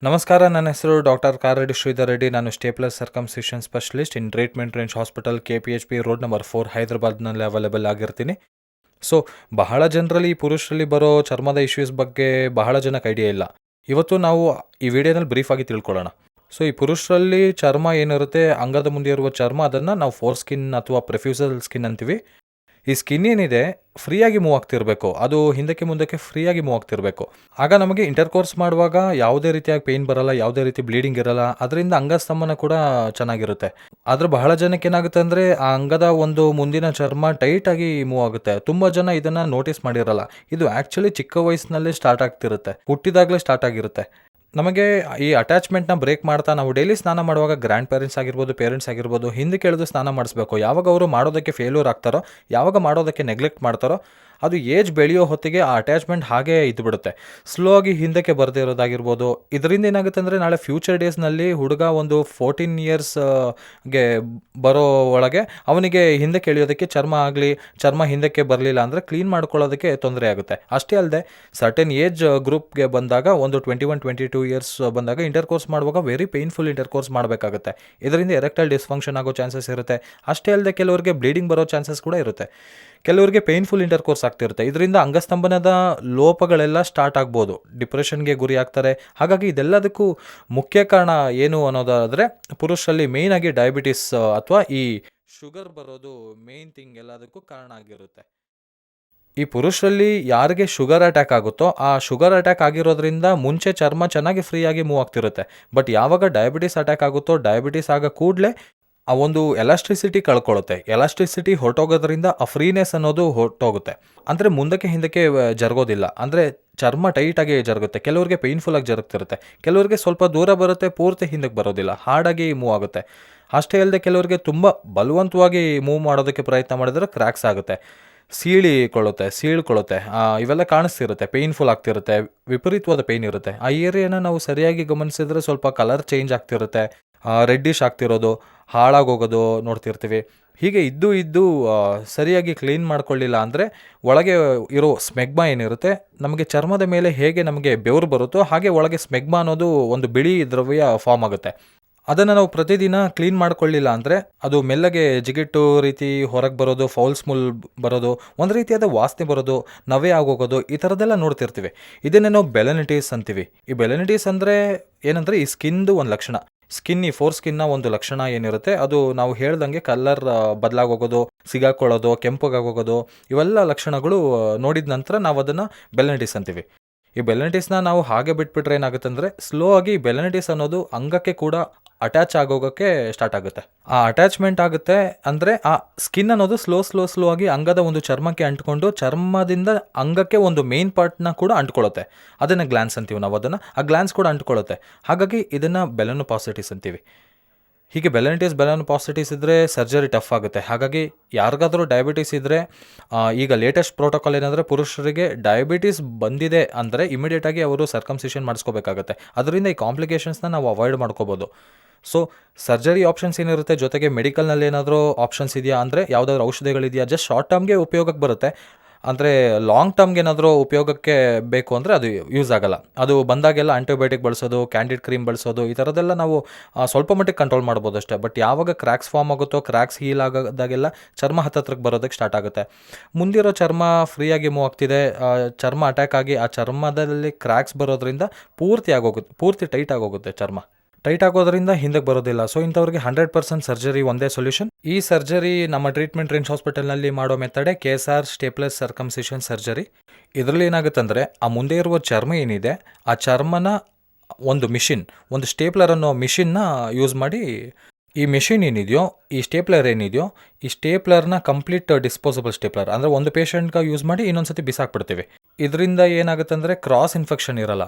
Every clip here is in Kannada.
ನಮಸ್ಕಾರ, ನನ್ನ ಹೆಸರು ಡಾಕ್ಟರ್ ಕಾರಡಿ ಶ್ರೀಧರ್ ರೆಡ್ಡಿ. ನಾನು stapler circumcision specialist in treatment range hospital, KPHP road number 4, ಹೈದರಾಬಾದ್ನಲ್ಲಿ ಅವೈಲೇಬಲ್ ಆಗಿರ್ತೀನಿ. ಸೊ ಬಹಳ ಜನರಲ್ಲಿ ಪುರುಷರಲ್ಲಿ ಬರೋ ಚರ್ಮದ ಇಶ್ಯೂಸ್ ಬಗ್ಗೆ ಬಹಳ ಜನಕ್ಕೆ ಐಡಿಯಾ ಇಲ್ಲ. ಇವತ್ತು ನಾವು ಈ ವಿಡಿಯೋನಲ್ಲಿ ಬ್ರೀಫಾಗಿ ತಿಳ್ಕೊಳ್ಳೋಣ. ಸೊ ಈ ಪುರುಷರಲ್ಲಿ ಚರ್ಮ ಏನಿರುತ್ತೆ, ಅಂಗದ ಮುಂದೆ ಇರುವ ಚರ್ಮ, ಅದನ್ನು ನಾವು ಫೋರ್ ಸ್ಕಿನ್ ಅಥವಾ ಪ್ರೆಫ್ಯೂಸಲ್ ಸ್ಕಿನ್ ಅಂತೀವಿ. ಈ ಸ್ಕಿನ್ ಏನಿದೆ ಫ್ರೀಯಾಗಿ ಮೂವ್ ಆಗ್ತಿರಬೇಕು, ಅದು ಹಿಂದಕ್ಕೆ ಮುಂದಕ್ಕೆ ಫ್ರೀಯಾಗಿ ಮೂವ್ ಆಗ್ತಿರಬೇಕು. ಆಗ ನಮಗೆ ಇಂಟರ್ಕೋರ್ಸ್ ಮಾಡುವಾಗ ಯಾವುದೇ ರೀತಿಯಾಗಿ ಪೇಯ್ನ್ ಬರಲ್ಲ, ಯಾವುದೇ ರೀತಿ ಬ್ಲೀಡಿಂಗ್ ಇರಲ್ಲ, ಅದರಿಂದ ಅಂಗಸ್ತಂಭನ ಕೂಡ ಚೆನ್ನಾಗಿರುತ್ತೆ. ಆದರೆ ಬಹಳ ಜನಕ್ಕೆ ಏನಾಗುತ್ತೆ ಅಂದರೆ ಆ ಅಂಗದ ಒಂದು ಮುಂದಿನ ಚರ್ಮ ಟೈಟಾಗಿ ಮೂವ್ ಆಗುತ್ತೆ. ತುಂಬ ಜನ ಇದನ್ನು ನೋಟಿಸ್ ಮಾಡಿರಲ್ಲ. ಇದು ಆ್ಯಕ್ಚುಲಿ ಚಿಕ್ಕ ವಯಸ್ಸಿನಲ್ಲಿ ಸ್ಟಾರ್ಟ್ ಆಗ್ತಿರುತ್ತೆ, ಹುಟ್ಟಿದಾಗಲೇ ಸ್ಟಾರ್ಟ್ ಆಗಿರುತ್ತೆ. ನಮಗೆ ಈ ಅಟ್ಯಾಚ್ಮೆಂಟ್ನ ಬ್ರೇಕ್ ಮಾಡ್ತಾ ನಾವು ಡೈಲಿ ಸ್ನಾನ ಮಾಡುವಾಗ ಗ್ರ್ಯಾಂಡ್ ಪೇರೆಂಟ್ಸ್ ಆಗಿರ್ಬೋದು, ಪೇರೆಂಟ್ಸ್ ಆಗಿರ್ಬೋದು, ಹಿಂದಕ್ಕೆ ಎಳೆದು ಸ್ನಾನ ಮಾಡಿಸ್ಬೇಕು. ಯಾವಾಗ ಅವರು ಮಾಡೋದಕ್ಕೆ ಫೇಲ್ಯೂರ್ ಆಗ್ತಾರೋ, ಯಾವಾಗ ಮಾಡೋದಕ್ಕೆ ನೆಗ್ಲೆಕ್ಟ್ ಮಾಡ್ತಾರೋ, ಅದು ಏಜ್ ಬೆಳೆಯೋ ಹೊತ್ತಿಗೆ ಆ ಅಟ್ಯಾಚ್ಮೆಂಟ್ ಹಾಗೇ ಇದ್ದುಬಿಡುತ್ತೆ. ಸ್ಲೋ ಆಗಿ ಹಿಂದಕ್ಕೆ ಬರದೇ ಇರೋದಾಗಿರ್ಬೋದು. ಇದರಿಂದ ಏನಾಗುತ್ತೆ ಅಂದರೆ ನಾಳೆ ಫ್ಯೂಚರ್ ಡೇಸ್ನಲ್ಲಿ ಹುಡುಗ ಒಂದು 14 ಇಯರ್ಸ್ಗೆ ಬರೋ ಒಳಗೆ ಅವನಿಗೆ ಹಿಂದಕ್ಕೆ ಎಳೆಯೋದಕ್ಕೆ ಚರ್ಮ ಹಿಂದಕ್ಕೆ ಬರಲಿಲ್ಲ ಅಂದರೆ ಕ್ಲೀನ್ ಮಾಡ್ಕೊಳ್ಳೋದಕ್ಕೆ ತೊಂದರೆ ಆಗುತ್ತೆ. ಅಷ್ಟೇ ಅಲ್ಲದೆ ಸರ್ಟೆನ್ ಏಜ್ ಗ್ರೂಪ್ಗೆ ಬಂದಾಗ, ಒಂದು 21-22 ಇಯರ್ಸ್ ಬಂದಾಗ ಇಂಟರ್ಕೋರ್ಸ್ ಮಾಡುವಾಗ ವೆರಿ ಪೇಯ್ನ್ಫುಲ್ ಇಂಟರ್ಕೋರ್ಸ್ ಮಾಡಬೇಕಾಗುತ್ತೆ. ಇದರಿಂದ ಎರೆಕ್ಟೈಲ್ ಡಿಸ್ಫಂಕ್ಷನ್ ಆಗೋ ಚಾನ್ಸಸ್ ಇರುತ್ತೆ. ಅಷ್ಟೇ ಅಲ್ಲದೆ ಕೆಲವರಿಗೆ ಬ್ಲೀಡಿಂಗ್ ಬರೋ ಚಾನ್ಸಸ್ ಕೂಡ ಇರುತ್ತೆ. ಕೆಲವರಿಗೆ ಪೇಯ್ನ್ಫುಲ್ ಇಂಟರ್ಕೋರ್ಸ್ ಆಗ್ತಿರುತ್ತೆ. ಇದರಿಂದ ಅಂಗಸ್ತಂಭನದ ಲೋಪಗಳೆಲ್ಲ ಸ್ಟಾರ್ಟ್ ಆಗ್ಬೋದು, ಡಿಪ್ರೆಷನ್ಗೆ ಗುರಿ ಆಗ್ತಾರೆ. ಹಾಗಾಗಿ ಇದೆಲ್ಲದಕ್ಕೂ ಮುಖ್ಯ ಕಾರಣ ಏನು ಅನ್ನೋದಾದರೆ, ಪುರುಷರಲ್ಲಿ ಮೇಯ್ನಾಗಿ ಡಯಾಬಿಟಿಸ್ ಅಥವಾ ಈ ಶುಗರ್ ಬರೋದು ಮೇಯ್ನ್ ಥಿಂಗ್ ಎಲ್ಲದಕ್ಕೂ ಕಾರಣ ಆಗಿರುತ್ತೆ. ಈ ಪುರುಷರಲ್ಲಿ ಯಾರಿಗೆ ಶುಗರ್ ಅಟ್ಯಾಕ್ ಆಗುತ್ತೋ, ಆ ಶುಗರ್ ಅಟ್ಯಾಕ್ ಆಗಿರೋದ್ರಿಂದ ಮುಂಚೆ ಚರ್ಮ ಚೆನ್ನಾಗಿ ಫ್ರೀಯಾಗಿ ಮೂವ್ ಆಗ್ತಿರುತ್ತೆ. ಬಟ್ ಯಾವಾಗ ಡಯಾಬಿಟಿಸ್ ಅಟ್ಯಾಕ್ ಆಗುತ್ತೋ, ಡಯಾಬಿಟಿಸ್ ಆಗ ಕೂಡಲೇ ಆ ಒಂದು ಎಲಾಸ್ಟ್ರಿಸಿಟಿ ಕಳ್ಕೊಳ್ಳುತ್ತೆ. ಎಲಾಸ್ಟ್ರಿಸಿಟಿ ಹೊರಟೋಗೋದ್ರಿಂದ ಆ ಫ್ರೀನೆಸ್ ಅನ್ನೋದು ಹೊರಟೋಗುತ್ತೆ. ಅಂದರೆ ಮುಂದಕ್ಕೆ ಹಿಂದಕ್ಕೆ ಜರುಗೋದಿಲ್ಲ. ಅಂದರೆ ಚರ್ಮ ಟೈಟಾಗಿ ಜರುಗುತ್ತೆ. ಕೆಲವರಿಗೆ ಪೇಯ್ನ್ಫುಲ್ಲಾಗಿ ಜರುಗ್ತಿರುತ್ತೆ, ಕೆಲವರಿಗೆ ಸ್ವಲ್ಪ ದೂರ ಬರುತ್ತೆ, ಪೂರ್ತಿ ಹಿಂದಕ್ಕೆ ಬರೋದಿಲ್ಲ, ಹಾರ್ಡಾಗಿ ಮೂವ್ ಆಗುತ್ತೆ. ಅಷ್ಟೇ ಅಲ್ಲದೆ ಕೆಲವರಿಗೆ ತುಂಬ ಬಲವಂತವಾಗಿ ಮೂವ್ ಮಾಡೋದಕ್ಕೆ ಪ್ರಯತ್ನ ಮಾಡಿದ್ರೆ ಕ್ರ್ಯಾಕ್ಸ್ ಆಗುತ್ತೆ, ಸೀಳ್ಕೊಳ್ಳುತ್ತೆ. ಇವೆಲ್ಲ ಕಾಣಿಸ್ತಿರುತ್ತೆ, ಪೇಯ್ನ್ಫುಲ್ ಆಗ್ತಿರುತ್ತೆ, ವಿಪರೀತವಾದ ಪೇಯ್ನ್ ಇರುತ್ತೆ. ಆ ಏರಿಯಾನ ನಾವು ಸರಿಯಾಗಿ ಗಮನಿಸಿದ್ರೆ ಸ್ವಲ್ಪ ಕಲರ್ ಚೇಂಜ್ ಆಗ್ತಿರುತ್ತೆ, ರೆಡ್ಡಿಶ್ ಆಗ್ತಿರೋದು, ಹಾಳಾಗೋಗೋದು ನೋಡ್ತಿರ್ತೀವಿ. ಹೀಗೆ ಇದ್ದು ಸರಿಯಾಗಿ ಕ್ಲೀನ್ ಮಾಡ್ಕೊಳ್ಳಿಲ್ಲ ಅಂದರೆ ಒಳಗೆ ಇರೋ ಸ್ಮೆಗ್ಮಾ ಏನಿರುತ್ತೆ, ನಮಗೆ ಚರ್ಮದ ಮೇಲೆ ಹೇಗೆ ನಮಗೆ ಬೆವರು ಬರುತ್ತೋ ಹಾಗೆ ಒಳಗೆ ಸ್ಮೆಗ್ಮಾ ಅನ್ನೋದು ಒಂದು ಬಿಳಿ ದ್ರವ್ಯ ಫಾರ್ಮ್ ಆಗುತ್ತೆ. ಅದನ್ನು ನಾವು ಪ್ರತಿದಿನ ಕ್ಲೀನ್ ಮಾಡ್ಕೊಳ್ಳಿಲ್ಲ ಅಂದರೆ ಅದು ಮೆಲ್ಲಗೆ ಜಿಗಿಟ್ಟು ರೀತಿ ಹೊರಗೆ ಬರೋದು, ಫೌಲ್ ಸ್ಮೆಲ್ ಬರೋದು, ಒಂದು ರೀತಿಯಾದ ವಾಸನೆ ಬರೋದು, ನವೆ ಆಗೋಗೋದು, ಈ ಥರದ್ದೆಲ್ಲ ನೋಡ್ತಿರ್ತೀವಿ. ಇದನ್ನೇ ನಾವು ಬೆಲೆನಿಟೀಸ್ ಅಂತೀವಿ. ಈ ಬೆಲೆನಿಟೀಸ್ ಅಂದರೆ ಏನಂದರೆ ಈ ಸ್ಕಿನ್ದು ಒಂದು ಲಕ್ಷಣ. ಈ ಫೋರ್ ಸ್ಕಿನ್ನ ಒಂದು ಲಕ್ಷಣ ಏನಿರುತ್ತೆ, ಅದು ನಾವು ಹೇಳ್ದಂಗೆ ಕಲರ್ ಬದಲಾಗೋಗೋದು, ಸಿಗಾಕೊಳ್ಳೋದು, ಕೆಂಪಗಾಗೋಗೋದು, ಇವೆಲ್ಲ ಲಕ್ಷಣಗಳು ನೋಡಿದ ನಂತರ ನಾವು ಅದನ್ನು ಬೆಲೆನಿಟೀಸ್ ಅಂತೀವಿ. ಈ ಬೆಲೆನಿಟೀಸ್ನ ನಾವು ಹಾಗೆ ಬಿಟ್ಬಿಟ್ರೆ ಏನಾಗುತ್ತೆ ಅಂದರೆ, ಸ್ಲೋ ಆಗಿ ಬೆಲೆನಿಟೀಸ್ ಅನ್ನೋದು ಅಂಗಕ್ಕೆ ಕೂಡ ಅಟ್ಯಾಚ್ ಆಗೋಗೋಕ್ಕೆ ಸ್ಟಾರ್ಟ್ ಆಗುತ್ತೆ. ಆ ಅಟ್ಯಾಚ್ಮೆಂಟ್ ಆಗುತ್ತೆ ಅಂದರೆ ಆ ಸ್ಕಿನ್ ಅನ್ನೋದು ಸ್ಲೋ ಆಗಿ ಅಂಗದ ಒಂದು ಚರ್ಮಕ್ಕೆ ಅಂಟ್ಕೊಂಡು, ಚರ್ಮದಿಂದ ಅಂಗಕ್ಕೆ ಒಂದು ಮೇನ್ ಪಾರ್ಟ್ನ ಕೂಡ ಅಂಟ್ಕೊಳ್ಳುತ್ತೆ. ಅದನ್ನು ಗ್ಲ್ಯಾನ್ಸ್ ಅಂತೀವಿ ನಾವು. ಆ ಗ್ಲ್ಯಾನ್ಸ್ ಕೂಡ ಅಂಟ್ಕೊಳ್ಳುತ್ತೆ. ಹಾಗಾಗಿ ಇದನ್ನು ಬೆಲೆನೋಪಾಸಿಟಿಸ್ ಅಂತೀವಿ. ಹೀಗೆ ಬೆಲೆನೋಪಾಸಿಟಿಸ್ ಇದ್ದರೆ ಸರ್ಜರಿ ಟಫ್ ಆಗುತ್ತೆ. ಹಾಗಾಗಿ ಯಾರಿಗಾದರೂ ಡಯಾಬಿಟಿಸ್ ಇದ್ದರೆ, ಈಗ ಲೇಟೆಸ್ಟ್ ಪ್ರೋಟೋಕಾಲ್ ಏನಂದರೆ, ಪುರುಷರಿಗೆ ಡಯಾಬಿಟಿಸ್ ಬಂದಿದೆ ಅಂದರೆ ಇಮಿಡಿಯೇಟಾಗಿ ಅವರು ಸರ್ಕಮ್ಸಿಷನ್ ಮಾಡಿಸ್ಕೋಬೇಕಾಗುತ್ತೆ. ಅದರಿಂದ ಈ ಕಾಂಪ್ಲಿಕೇಶನ್ಸ್ನ ನಾವು ಅವಾಯ್ಡ್ ಮಾಡ್ಕೋಬೋದು. ಸೊ ಸರ್ಜರಿ ಆಪ್ಷನ್ಸ್ ಏನಿರುತ್ತೆ, ಜೊತೆಗೆ ಮೆಡಿಕಲ್ನಲ್ಲಿ ಏನಾದರೂ ಆಪ್ಷನ್ಸ್ ಇದೆಯಾ ಅಂದರೆ, ಯಾವುದಾದ್ರೂ ಔಷಧಿಗಳಿದೆಯಾ, ಜಸ್ಟ್ ಶಾರ್ಟ್ ಟರ್ಮ್ಗೆ ಉಪಯೋಗಕ್ಕೆ ಬರುತ್ತೆ. ಅಂದರೆ ಲಾಂಗ್ ಟರ್ಮ್ಗೆ ಏನಾದರೂ ಉಪಯೋಗಕ್ಕೆ ಬೇಕು ಅಂದರೆ ಅದು ಯೂಸ್ ಆಗಲ್ಲ. ಅದು ಬಂದಾಗೆಲ್ಲ ಆಂಟಿಬಯೋಟಿಕ್ ಬಳಸೋದು, ಕ್ಯಾಂಡಿಡ್ ಕ್ರೀಮ್ ಬಳಸೋದು, ಈ ಥರದ್ದೆಲ್ಲ ನಾವು ಸ್ವಲ್ಪ ಮಟ್ಟಿಗೆ ಕಂಟ್ರೋಲ್ ಮಾಡ್ಬೋದು ಅಷ್ಟೇ. ಬಟ್ ಯಾವಾಗ ಕ್ರ್ಯಾಕ್ಸ್ ಫಾರ್ಮ್ ಆಗುತ್ತೋ, ಕ್ರ್ಯಾಕ್ಸ್ ಹೀಲ್ ಆಗೋದಾಗೆಲ್ಲ ಚರ್ಮ ಹತ್ತತ್ರಕ್ಕೆ ಬರೋದಕ್ಕೆ ಸ್ಟಾರ್ಟ್ ಆಗುತ್ತೆ. ಮುಂದಿರೋ ಚರ್ಮ ಫ್ರೀಯಾಗಿ ಮೂವ್ ಆಗ್ತಿದೆ, ಚರ್ಮ ಅಟ್ಯಾಕ್ ಆಗಿ ಆ ಚರ್ಮದಲ್ಲಿ ಕ್ರ್ಯಾಕ್ಸ್ ಬರೋದ್ರಿಂದ ಪೂರ್ತಿ ಟೈಟ್ ಆಗೋಗುತ್ತೆ. ಚರ್ಮ ಟೈಟ್ ಆಗೋದ್ರಿಂದ ಹಿಂದಕ್ಕೆ ಬರೋದಿಲ್ಲ. ಸೊ ಇಂಥವ್ರಿಗೆ 100% ಸರ್ಜರಿ ಒಂದೇ ಸೊಲ್ಯೂಷನ್. ಈ ಸರ್ಜರಿ ನಮ್ಮ ಟ್ರೀಟ್ಮೆಂಟ್ ರೇಂಜ್ ಹಾಸ್ಪಿಟಲ್ನಲ್ಲಿ ಮಾಡೋ ಮೆಥಡೇ KSR ಸ್ಟೇಪ್ಲರ್ ಸರ್ಕಮ್ಸಿಷನ್ ಸರ್ಜರಿ. ಇದರಲ್ಲಿ ಏನಾಗುತ್ತೆ ಅಂದರೆ, ಆ ಮುಂದೆ ಇರುವ ಚರ್ಮ ಏನಿದೆ, ಆ ಚರ್ಮನ ಒಂದು ಸ್ಟೇಪ್ಲರ್ ಅನ್ನೋ ಮಿಷಿನ್ನ ಯೂಸ್ ಮಾಡಿ, ಈ ಮಿಷಿನ್ ಏನಿದೆಯೋ, ಈ ಸ್ಟೇಪ್ಲರ್ ಏನಿದೆಯೋ, ಈ ಸ್ಟೇಪ್ಲರ್ನ ಕಂಪ್ಲೀಟ್ ಡಿಸ್ಪೋಸಬಲ್ ಸ್ಟೇಪ್ಲರ್ ಅಂದರೆ ಒಂದು ಪೇಷಂಟ್ಗೆ ಯೂಸ್ ಮಾಡಿ ಇನ್ನೊಂದ್ಸತಿ ಬಿಸಾಕ್ಬಿಡ್ತೀವಿ. ಇದರಿಂದ ಏನಾಗುತ್ತೆ ಅಂದರೆ ಕ್ರಾಸ್ ಇನ್ಫೆಕ್ಷನ್ ಇರಲ್ಲ.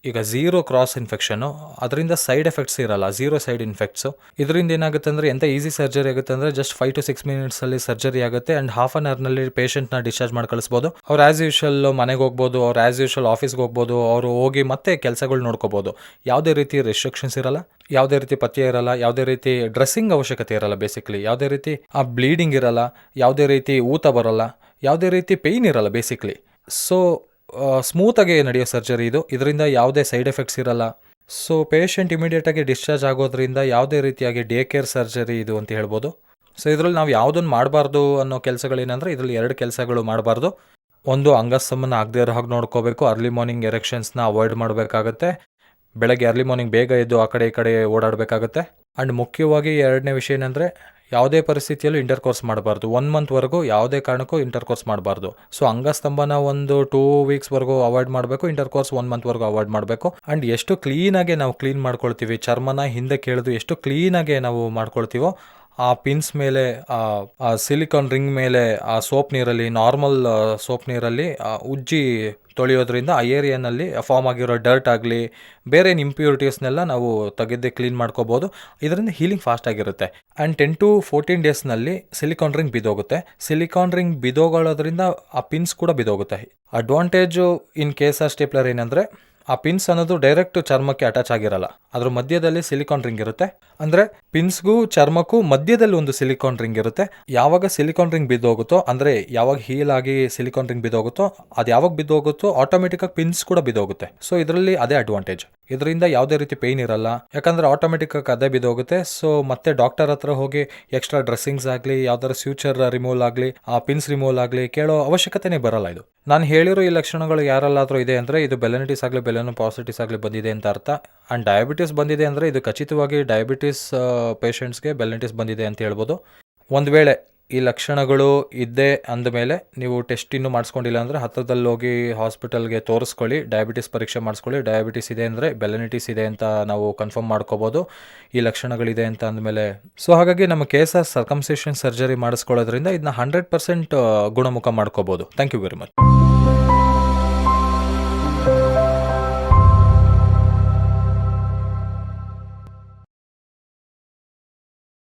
ಈಗ ಝೀರೋ ಕ್ರಾಸ್ ಇನ್ಫೆಕ್ಷನು, ಅದರಿಂದ ಸೈಡ್ ಎಫೆಕ್ಟ್ಸ್ ಇರಲ್ಲ, ಝೀರೋ ಸೈಡ್ ಇನ್ಫೆಕ್ಟ್ಸು. ಇದರಿಂದ ಏನಾಗುತ್ತೆ ಅಂದರೆ, ಎಂಥ ಈಸಿ ಸರ್ಜರಿ ಆಗುತ್ತೆ ಅಂದರೆ, ಜಸ್ಟ್ 5 to 6 ಮಿನಿಟ್ಸಲ್ಲಿ ಸರ್ಜರಿ ಆಗುತ್ತೆ. ಆ್ಯಂಡ್ ಹಾಫ್ ಆನ್ ಅವರ್ನಲ್ಲಿ ಪೇಷಂಟ್ನ ಡಿಸ್ಚಾರ್ಜ್ ಮಾಡಿ ಕಳಿಸ್ಬೋದು. ಅವ್ರು ಆ್ಯಸ್ ಯೂಶುವಲ್ ಮನೆಗೆ ಹೋಗ್ಬೋದು, ಅವ್ರು ಆ್ಯಸ್ ಯೂಶುವಲ್ ಆಫೀಸ್ಗೆ ಹೋಗ್ಬೋದು, ಅವರು ಹೋಗಿ ಮತ್ತೆ ಕೆಲಸಗಳು ನೋಡ್ಕೋಬೋದು. ಯಾವುದೇ ರೀತಿ ರೆಸ್ಟ್ರಿಕ್ಷನ್ಸ್ ಇರಲ್ಲ, ಯಾವುದೇ ರೀತಿ ಪಥ್ಯ ಇರಲ್ಲ, ಯಾವುದೇ ರೀತಿ ಡ್ರೆಸ್ಸಿಂಗ್ ಅವಶ್ಯಕತೆ ಇರಲ್ಲ. ಬೇಸಿಕ್ಲಿ ಯಾವುದೇ ರೀತಿ ಬ್ಲೀಡಿಂಗ್ ಇರಲ್ಲ, ಯಾವುದೇ ರೀತಿ ಊತ ಬರಲ್ಲ, ಯಾವುದೇ ರೀತಿ ಪೇಯ್ನ್ ಇರಲ್ಲ ಬೇಸಿಕ್ಲಿ. ಸೊ ಸ್ಮೂತಾಗಿ ನಡೆಯೋ ಸರ್ಜರಿ ಇದು. ಇದರಿಂದ ಯಾವುದೇ ಸೈಡ್ ಎಫೆಕ್ಟ್ಸ್ ಇರಲ್ಲ. ಸೊ ಪೇಷಂಟ್ ಇಮಿಡಿಯೇಟಾಗಿ ಡಿಸ್ಚಾರ್ಜ್ ಆಗೋದ್ರಿಂದ ಯಾವುದೇ ರೀತಿಯಾಗಿ ಡೇ ಕೇರ್ ಸರ್ಜರಿ ಇದು ಅಂತ ಹೇಳ್ಬೋದು. ಸೊ ಇದರಲ್ಲಿ ನಾವು ಯಾವುದನ್ನು ಮಾಡಬಾರ್ದು ಅನ್ನೋ ಕೆಲಸಗಳೇನೆಂದರೆ, ಇದರಲ್ಲಿ 2 ಕೆಲಸಗಳು ಮಾಡಬಾರ್ದು. ಒಂದು, ಅಂಗಸ್ತಂಭನ ಆಗದೇ ಇರೋ ಹಾಗೆ ನೋಡ್ಕೋಬೇಕು. ಅರ್ಲಿ ಮಾರ್ನಿಂಗ್ ಎರೆಕ್ಷನ್ಸ್ನ ಅವಾಯ್ಡ್ ಮಾಡಬೇಕಾಗತ್ತೆ. ಬೆಳಗ್ಗೆ ಅರ್ಲಿ ಮಾರ್ನಿಂಗ್ ಬೇಗ ಎದ್ದು ಆ ಕಡೆ ಈ ಕಡೆ ಓಡಾಡಬೇಕಾಗತ್ತೆ. ಆ್ಯಂಡ್ ಮುಖ್ಯವಾಗಿ 2ನೇ ವಿಷಯ ಏನಂದರೆ, ಯಾವುದೇ ಪರಿಸ್ಥಿತಿಯಲ್ಲೂ ಇಂಟರ್ಕೋರ್ಸ್ ಮಾಡಬಾರ್ದು. 1 ಮಂತ್ವರೆಗೂ ಯಾವುದೇ ಕಾರಣಕ್ಕೂ ಇಂಟರ್ಕೋರ್ಸ್ ಮಾಡಬಾರ್ದು. ಸೊ ಅಂಗಸ್ತಂಭನ ಒಂದು 2 ವೀಕ್ಸ್ವರೆಗೂ ಅವಾಯ್ಡ್ ಮಾಡಬೇಕು, ಇಂಟರ್ಕೋರ್ಸ್ 1 ಮಂತ್ವರೆಗೂ ಅವಾಯ್ಡ್ ಮಾಡಬೇಕು. ಆ್ಯಂಡ್ ಎಷ್ಟು ಕ್ಲೀನಾಗೆ ನಾವು ಕ್ಲೀನ್ ಮಾಡ್ಕೊಳ್ತೀವಿ, ಚರ್ಮನ ಹಿಂದೆ ಕೆಳೆದು ಎಷ್ಟು ಕ್ಲೀನಾಗೆ ನಾವು ಮಾಡ್ಕೊಳ್ತೀವೋ, ಆ ಪಿನ್ಸ್ ಮೇಲೆ, ಆ ಸಿಲಿಕಾನ್ ರಿಂಗ್ ಮೇಲೆ ಆ ಸೋಪ್ ನೀರಲ್ಲಿ, ನಾರ್ಮಲ್ ಸೋಪ್ ನೀರಲ್ಲಿ ಉಜ್ಜಿ ತೊಳೆಯೋದ್ರಿಂದ ಆ ಏರಿಯಾನಲ್ಲಿ ಫಾರ್ಮ್ ಆಗಿರೋ ಡರ್ಟ್ ಆಗಲಿ ಬೇರೆ ಏನು ಇಂಪ್ಯೂರಿಟೀಸ್ನೆಲ್ಲ ನಾವು ತೆಗೆದೇ ಕ್ಲೀನ್ ಮಾಡ್ಕೋಬೋದು. ಇದರಿಂದ ಹೀಲಿಂಗ್ ಫಾಸ್ಟ್ ಆಗಿರುತ್ತೆ. ಆ್ಯಂಡ್ 10 to 14 ಡೇಸ್ನಲ್ಲಿ ಸಿಲಿಕಾನ್ ರಿಂಗ್ ಬಿದ್ದೋಗುತ್ತೆ. ಸಿಲಿಕಾನ್ ರಿಂಗ್ ಬಿದ್ದೋಗೋದ್ರಿಂದ ಆ ಪಿನ್ಸ್ ಕೂಡ ಬಿದ್ದೋಗುತ್ತೆ. Advantage in case of stapler ಏನಂದರೆ, ಆ ಪಿನ್ಸ್ ಅನ್ನೋದು ಡೈರೆಕ್ಟ್ ಚರ್ಮಕ್ಕೆ ಅಟ್ಯಾಚ್ ಆಗಿರಲ್ಲ. ಅದ್ರ ಮಧ್ಯದಲ್ಲಿ ಸಿಲಿಕಾನ್ ರಿಂಗ್ ಇರುತ್ತೆ. ಅಂದರೆ ಪಿನ್ಸ್ಗೂ ಚರ್ಮಕ್ಕೂ ಮಧ್ಯದಲ್ಲಿ ಒಂದು ಸಿಲಿಕಾನ್ ರಿಂಗ್ ಇರುತ್ತೆ. ಯಾವಾಗ ಸಿಲಿಕಾನ್ ರಿಂಗ್ ಬಿದ್ದೋಗುತ್ತೋ, ಅಂದರೆ ಯಾವಾಗ ಹೀಲ್ ಆಗಿ ಸಿಲಿಕಾನ್ ರಿಂಗ್ ಬಿದ್ದೋಗುತ್ತೋ, ಅದು ಯಾವಾಗ ಬಿದ್ದೋಗುತ್ತೋ ಆಟೋಮೆಟಿಕ್ಕಾಗಿ ಪಿನ್ಸ್ ಕೂಡ ಬಿದ್ದೋಗುತ್ತೆ. ಸೊ ಇದರಲ್ಲಿ ಅದೇ ಅಡ್ವಾಂಟೇಜ್. ಇದರಿಂದ ಯಾವುದೇ ರೀತಿ ಪೇಯ್ನ್ ಇರಲ್ಲ, ಯಾಕಂದರೆ ಆಟೋಮೆಟಿಕ್ಕಾಗಿ ಅದೇ ಬಿದ್ದೋಗುತ್ತೆ. ಸೊ ಮತ್ತೆ ಡಾಕ್ಟರ್ ಹತ್ರ ಹೋಗಿ ಎಕ್ಸ್ಟ್ರಾ ಡ್ರೆಸ್ಸಿಂಗ್ಸ್ ಆಗಲಿ, ಯಾವ್ದಾದ್ರು ಸ್ಯೂಚರ್ ರಿಮೂವಲ್ ಆಗಲಿ, ಆ ಪಿನ್ಸ್ ರಿಮೂವಲ್ ಆಗಲಿ ಕೇಳೋ ಅವಶ್ಯಕತೆನೇ ಬರಲ್ಲ. ಇದು ನಾನು ಹೇಳಿರೋ ಈ ಲಕ್ಷಣಗಳು ಯಾರಲ್ಲಾದರೂ ಇದೆ ಅಂದರೆ, ಇದು ಬೆಲೆನಿಟಿಸ್ ಆಗಲಿ ಬೆಲೆನೋಪಾಸಿಟಿಸ್ ಆಗಲಿ ಬಂದಿದೆ ಅಂತ ಅರ್ಥ. ಆ್ಯಂಡ್ ಡಯಾಬಿಟಿಸ್ ಬಂದಿದೆ ಅಂದರೆ, ಇದು ಖಚಿತವಾಗಿ ಡಯಾಬಿಟಿಸ್ ಪೇಷಂಟ್ಸ್ಗೆ ಬೆಲೆನಿಟಿಸ್ ಬಂದಿದೆ ಅಂತ ಹೇಳ್ಬೋದು. ಒಂದು ವೇಳೆ ಈ ಲಕ್ಷಣಗಳು ಇದ್ದೇ ಅಂದಮೇಲೆ ನೀವು ಟೆಸ್ಟ್ ಇನ್ನೂ ಮಾಡಿಸ್ಕೊಂಡಿಲ್ಲ ಅಂದರೆ, ಹತ್ತಿರದಲ್ಲಿ ಹೋಗಿ ಹಾಸ್ಪಿಟಲ್ಗೆ ತೋರಿಸ್ಕೊಳ್ಳಿ, ಡಯಾಬಿಟಿಸ್ ಪರೀಕ್ಷೆ ಮಾಡಿಸ್ಕೊಳ್ಳಿ. ಡಯಾಬಿಟಿಸ್ ಇದೆ ಅಂದರೆ ಬೆಲೆನಿಟಿಸ್ ಇದೆ ಅಂತ ನಾವು ಕನ್ಫರ್ಮ್ ಮಾಡ್ಕೋಬೋದು, ಈ ಲಕ್ಷಣಗಳಿದೆ ಅಂತ ಅಂದಮೇಲೆ. ಸೊ ಹಾಗಾಗಿ ನಮ್ಮ ಕೇಸ್ ಸರ್ಕಮ್ಸಿಷನ್ ಸರ್ಜರಿ ಮಾಡಿಸ್ಕೊಳ್ಳೋದ್ರಿಂದ ಇದನ್ನ 100% ಗುಣಮುಖ ಮಾಡ್ಕೋಬೋದು. Thank you very much.